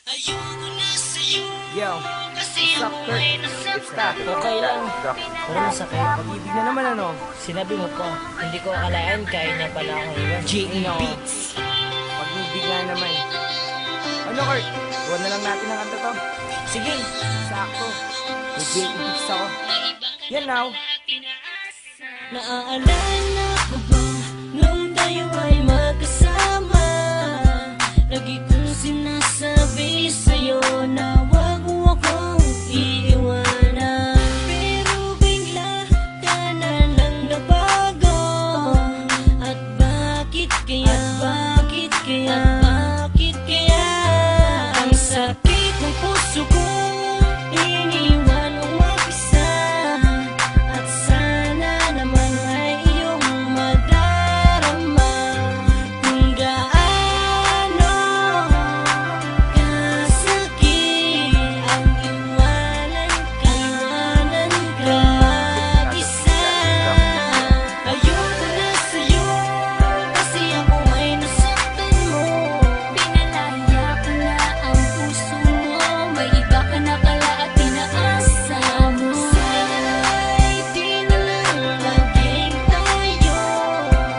Yo, what's up, Kurt? It's that. Okay lang. Pero masakit. Pag-ibig na naman, ano? Sinabi mo pa. Hindi ko akalain kaya niya pala akong iwan. No. Pag-ibig nga naman. Ano, Kurt? Iwan na lang natin ang kanta to. Sige. Sakto. May J.E. Beats ako. Yan now. Naaalala ko ba nung tayo ay magkasama? Lagi kong sinasabi sa'yo na wag mo akong iiwanan. Pero bigla ka na lang nabago. At bakit kaya? Bakit kaya? Bakit kaya? Ang sakit ng puso ko, iniwan mo mag-isa. At sana naman ay iyong madarama kung gaano kasakit ang iwanan ka mag-isa. Ayoko na sa'yo kasi ako ay nasaktan mo. Pinalaya ko na ang puso mo, may iba ka na pala at pinaasa mo. Sana'y di na lang laging tayo.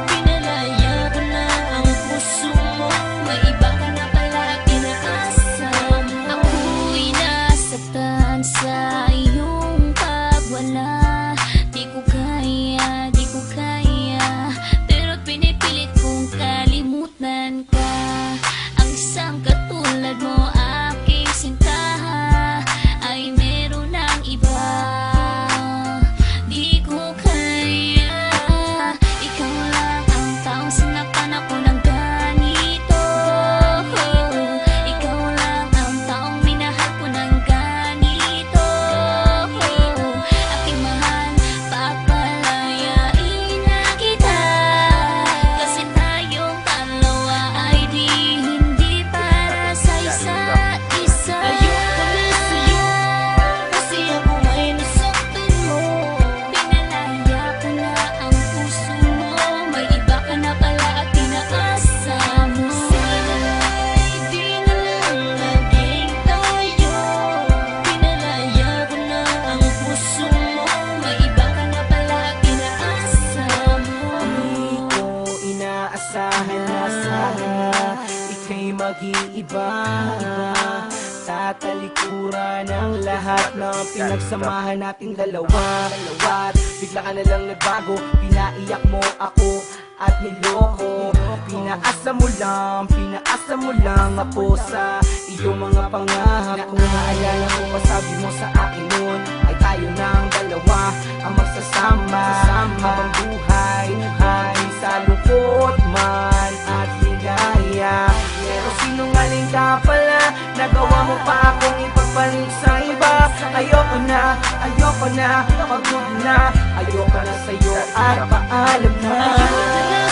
Pinalaya ko na ang puso mo, may iba ka na pala at pinaasa mo. Ako'y nasaktan sa iyong pagwala. Di ko kaya, di ko kaya, pero pinipilit kong kalimutan ka. Ang isang katulad mo, aking sinta, ay meron ng iba. Di ko kaya, ikaw lang ang taong sinaktan ako ng ganito. Ikaw lang ang taong minahal ko ng ganito. Aking mahal, papalayain na kita, kasi tayong dalawa ay hindi para sa isa't isa. Ayoko na sa'yo kasi ako ay nasaktan mo. Pinalaya ko na ang puso mo, may iba ka na pala at pinaasa mo. Sana'y di na lang laging tayo. Pinalaya ko na ang puso mo, may iba ka na pala at pinaasa mo. Di ko inaasahan na ika'y mag-iiba. Tatalikuran ang lahat ng pinagsamahan nating dalawa. At bigla ka na lang nagbago, pinaiyak mo ako at niloko. Pinaasa mo lang ako sa iyong mga pangako. Naalala ko pa sabi mo sa akin noon ay tayo ng dalawa ang magsasama habang buhay ay sa lungkot man at ligaya. Pero sinungaling ka pala, nagawa mo pa akong ipagpalit sa iba. Ayoko na, pagod na, ayoko na sa'yo at paalam na. Ayoko na